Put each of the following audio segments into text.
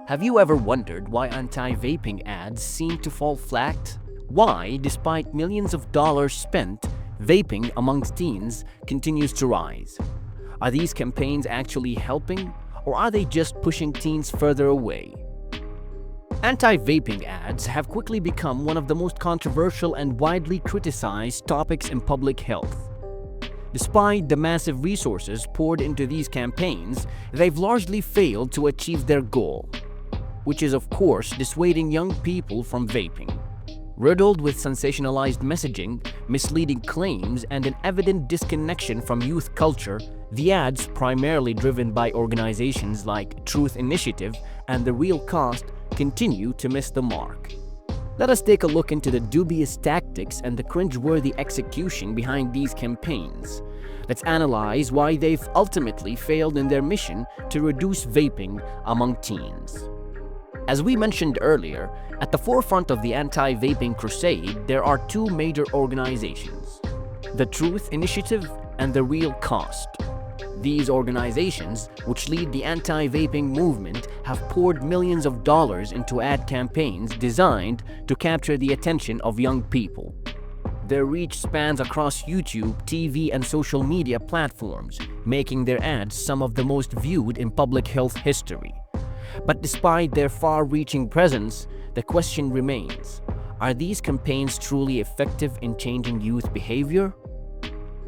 Have you ever wondered why anti-vaping ads seem to fall flat? Why, despite millions of dollars spent, vaping amongst teens continues to rise? Are these campaigns actually helping, or are they just pushing teens further away? Anti-vaping ads have quickly become one of the most controversial and widely criticized topics in public health. Despite the massive resources poured into these campaigns, they've largely failed to achieve their goal, which is of course dissuading young people from vaping. Riddled with sensationalized messaging, misleading claims, and an evident disconnection from youth culture, the ads, primarily driven by organizations like Truth Initiative and The Real Cost, continue to miss the mark. Let us take a look into the dubious tactics and the cringeworthy execution behind these campaigns. Let's analyze why they've ultimately failed in their mission to reduce vaping among teens. As we mentioned earlier, at the forefront of the anti-vaping crusade, there are two major organizations: the Truth Initiative and The Real Cost. These organizations, which lead the anti-vaping movement, have poured millions of dollars into ad campaigns designed to capture the attention of young people. Their reach spans across YouTube, TV, and social media platforms, making their ads some of the most viewed in public health history. But despite their far-reaching presence, the question remains: are these campaigns truly effective in changing youth behavior?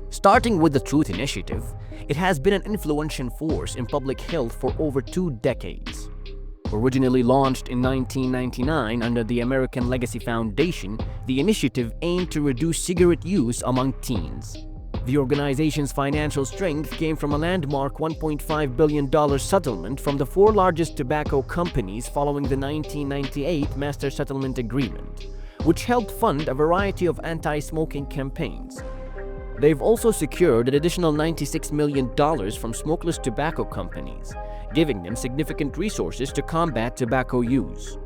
Starting with the Truth Initiative, it has been an influential force in public health for over 2 decades. Originally launched in 1999 under the American Legacy Foundation, the initiative aimed to reduce cigarette use among teens. The organization's financial strength came from a landmark $1.5 billion settlement from the 4 largest tobacco companies following the 1998 Master Settlement Agreement, which helped fund a variety of anti-smoking campaigns. They've also secured an additional $96 million from smokeless tobacco companies, giving them significant resources to combat tobacco use.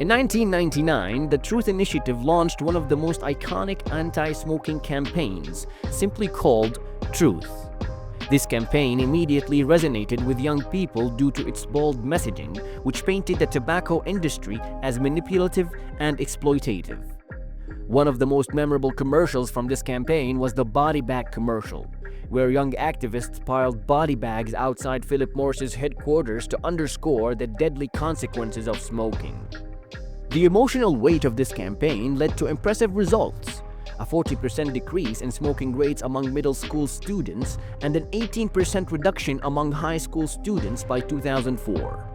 In 1999, the Truth Initiative launched one of the most iconic anti-smoking campaigns, simply called Truth. This campaign immediately resonated with young people due to its bold messaging, which painted the tobacco industry as manipulative and exploitative. One of the most memorable commercials from this campaign was the body bag commercial, where young activists piled body bags outside Philip Morris's headquarters to underscore the deadly consequences of smoking. The emotional weight of this campaign led to impressive results: a 40% decrease in smoking rates among middle school students and an 18% reduction among high school students by 2004.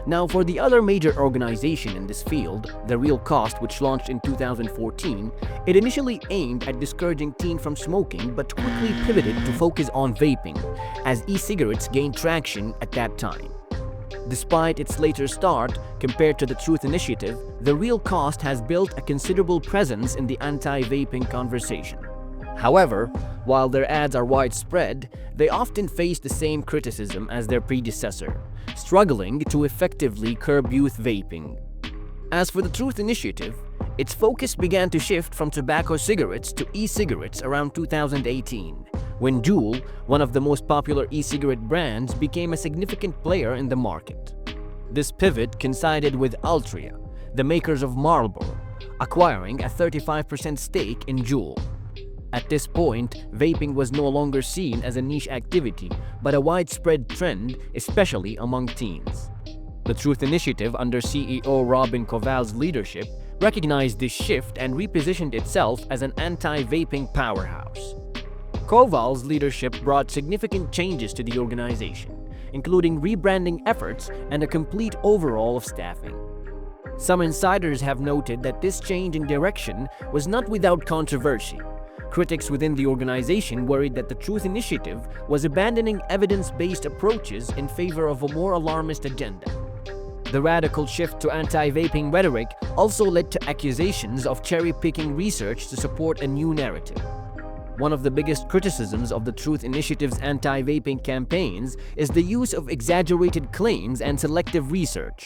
Now, for the other major organization in this field, The Real Cost, which launched in 2014, it initially aimed at discouraging teens from smoking but quickly pivoted to focus on vaping, as e-cigarettes gained traction at that time. Despite its later start, compared to the Truth Initiative, The Real Cost has built a considerable presence in the anti-vaping conversation. However, while their ads are widespread, they often face the same criticism as their predecessor, struggling to effectively curb youth vaping. As for the Truth Initiative, its focus began to shift from tobacco cigarettes to e-cigarettes around 2018, when Juul, one of the most popular e-cigarette brands, became a significant player in the market. This pivot coincided with Altria, the makers of Marlboro, acquiring a 35% stake in Juul. At this point, vaping was no longer seen as a niche activity, but a widespread trend, especially among teens. The Truth Initiative, under CEO Robin Koval's leadership, recognized this shift and repositioned itself as an anti-vaping powerhouse. Koval's leadership brought significant changes to the organization, including rebranding efforts and a complete overhaul of staffing. Some insiders have noted that this change in direction was not without controversy. Critics within the organization worried that the Truth Initiative was abandoning evidence-based approaches in favor of a more alarmist agenda. The radical shift to anti-vaping rhetoric also led to accusations of cherry-picking research to support a new narrative. One of the biggest criticisms of the Truth Initiative's anti-vaping campaigns is the use of exaggerated claims and selective research.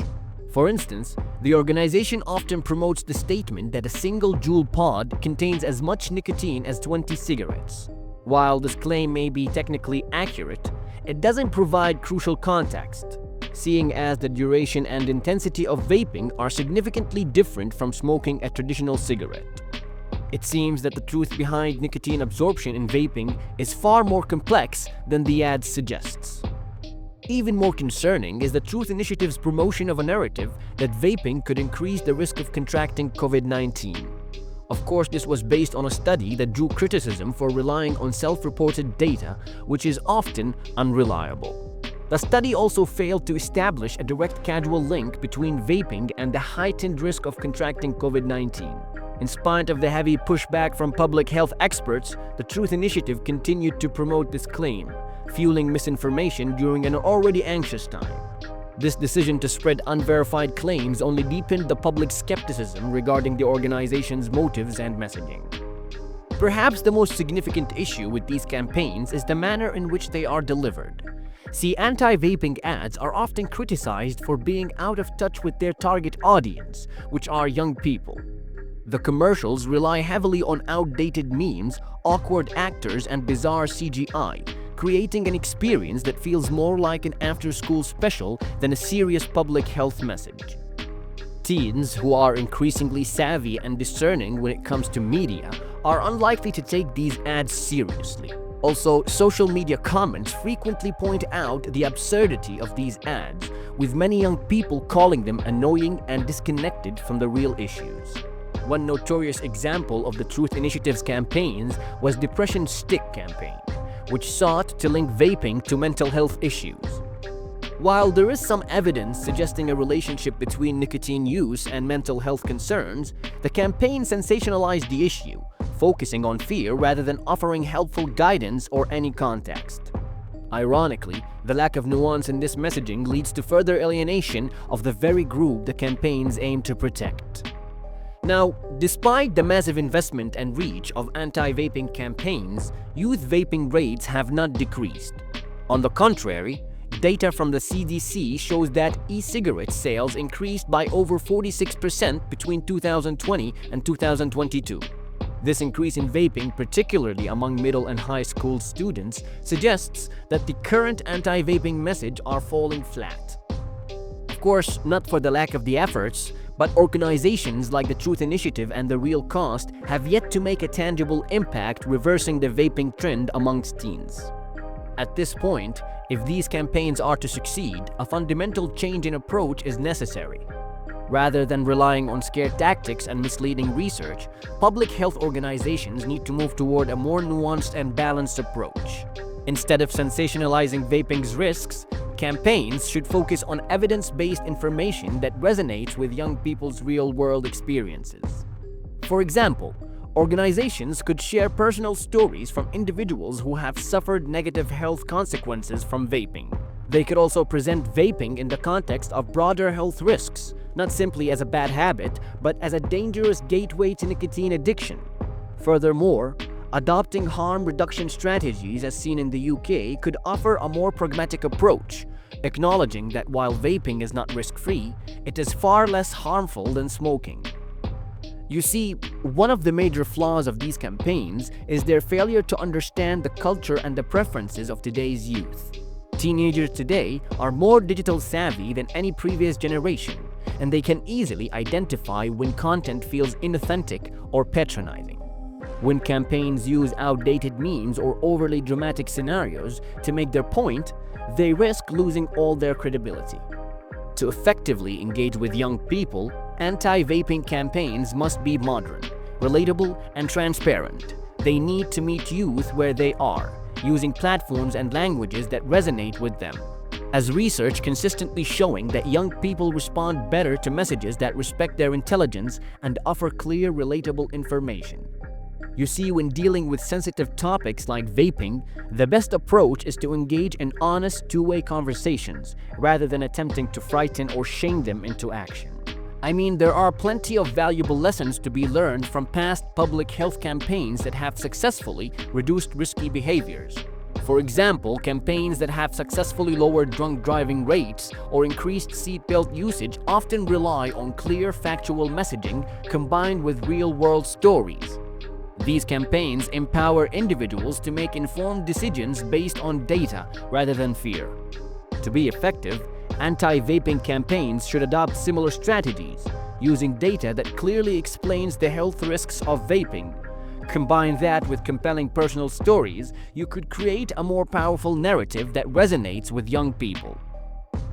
For instance, the organization often promotes the statement that a single Juul pod contains as much nicotine as 20 cigarettes. While this claim may be technically accurate, it doesn't provide crucial context. seeing as the duration and intensity of vaping are significantly different from smoking a traditional cigarette. It seems that the truth behind nicotine absorption in vaping is far more complex than the ad suggests. Even more concerning is the Truth Initiative's promotion of a narrative that vaping could increase the risk of contracting COVID-19. Of course, this was based on a study that drew criticism for relying on self-reported data, which is often unreliable. The study also failed to establish a direct causal link between vaping and the heightened risk of contracting COVID-19. In spite of the heavy pushback from public health experts, the Truth Initiative continued to promote this claim, fueling misinformation during an already anxious time. This decision to spread unverified claims only deepened the public's skepticism regarding the organization's motives and messaging. Perhaps the most significant issue with these campaigns is the manner in which they are delivered. See, anti-vaping ads are often criticized for being out of touch with their target audience, which are young people. The commercials rely heavily on outdated memes, awkward actors, and bizarre CGI, creating an experience that feels more like an after-school special than a serious public health message. Teens, who are increasingly savvy and discerning when it comes to media, are unlikely to take these ads seriously. Also, social media comments frequently point out the absurdity of these ads, with many young people calling them annoying and disconnected from the real issues. One notorious example of the Truth Initiative's campaigns was Depression Stick campaign, which sought to link vaping to mental health issues. While there is some evidence suggesting a relationship between nicotine use and mental health concerns, the campaign sensationalized the issue, focusing on fear rather than offering helpful guidance or any context. Ironically, the lack of nuance in this messaging leads to further alienation of the very group the campaigns aim to protect. Now, despite the massive investment and reach of anti-vaping campaigns, youth vaping rates have not decreased. On the contrary, data from the CDC shows that e-cigarette sales increased by over 46% between 2020 and 2022. This increase in vaping, particularly among middle and high school students, suggests that the current anti-vaping message are falling flat. Of course, not for the lack of the efforts, but organizations like the Truth Initiative and the Real Cost have yet to make a tangible impact reversing the vaping trend amongst teens. At this point, if these campaigns are to succeed, a fundamental change in approach is necessary. Rather than relying on scare tactics and misleading research, public health organizations need to move toward a more nuanced and balanced approach. Instead of sensationalizing vaping's risks, campaigns should focus on evidence-based information that resonates with young people's real-world experiences. For example, organizations could share personal stories from individuals who have suffered negative health consequences from vaping. They could also present vaping in the context of broader health risks, not simply as a bad habit, but as a dangerous gateway to nicotine addiction. Furthermore, adopting harm reduction strategies as seen in the UK could offer a more pragmatic approach, acknowledging that while vaping is not risk-free, it is far less harmful than smoking. You see, one of the major flaws of these campaigns is their failure to understand the culture and the preferences of today's youth. Teenagers today are more digital savvy than any previous generation, and they can easily identify when content feels inauthentic or patronizing. When campaigns use outdated memes or overly dramatic scenarios to make their point, they risk losing all their credibility. To effectively engage with young people, anti-vaping campaigns must be modern, relatable, and transparent. They need to meet youth where they are, using platforms and languages that resonate with them. As research consistently showing that young people respond better to messages that respect their intelligence and offer clear, relatable information. You see, when dealing with sensitive topics like vaping, the best approach is to engage in honest two-way conversations rather than attempting to frighten or shame them into action. I mean, there are plenty of valuable lessons to be learned from past public health campaigns that have successfully reduced risky behaviors. For example, campaigns that have successfully lowered drunk driving rates or increased seatbelt usage often rely on clear factual messaging combined with real-world stories. These campaigns empower individuals to make informed decisions based on data rather than fear. To be effective, Anti-vaping campaigns should adopt similar strategies, using data that clearly explains the health risks of vaping. Combine that with compelling personal stories, you could create a more powerful narrative that resonates with young people.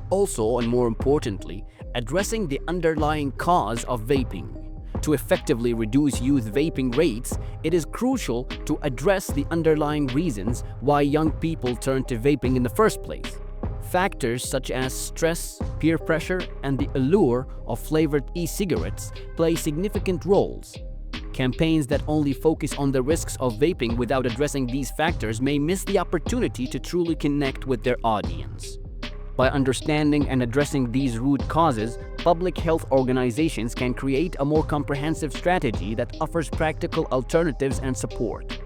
Also, and more importantly, addressing the underlying cause of vaping. To effectively reduce youth vaping rates, it is crucial to address the underlying reasons why young people turn to vaping in the first place. Factors such as stress, peer pressure, and the allure of flavored e-cigarettes play significant roles. Campaigns that only focus on the risks of vaping without addressing these factors may miss the opportunity to truly connect with their audience. By understanding and addressing these root causes, public health organizations can create a more comprehensive strategy that offers practical alternatives and support.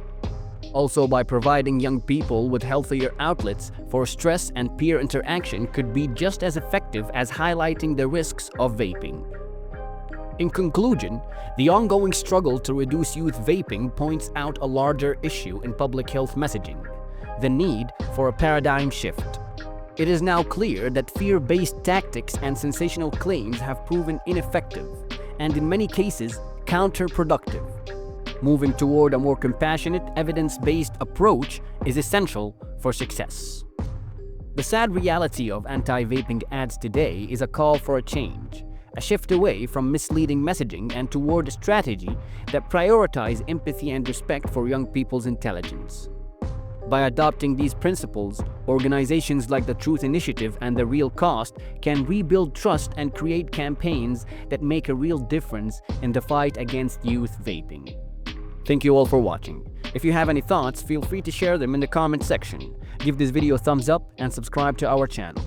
Also, by providing young people with healthier outlets for stress and peer interaction could be just as effective as highlighting the risks of vaping. In conclusion, the ongoing struggle to reduce youth vaping points out a larger issue in public health messaging: the need for a paradigm shift. It is now clear that fear-based tactics and sensational claims have proven ineffective and, in many cases, counterproductive. Moving toward a more compassionate, evidence-based approach is essential for success. The sad reality of anti-vaping ads today is a call for a change, a shift away from misleading messaging and toward a strategy that prioritizes empathy and respect for young people's intelligence. By adopting these principles, organizations like the Truth Initiative and the Real Cost can rebuild trust and create campaigns that make a real difference in the fight against youth vaping. Thank you all for watching. If you have any thoughts, feel free to share them in the comment section. Give this video a thumbs up and subscribe to our channel.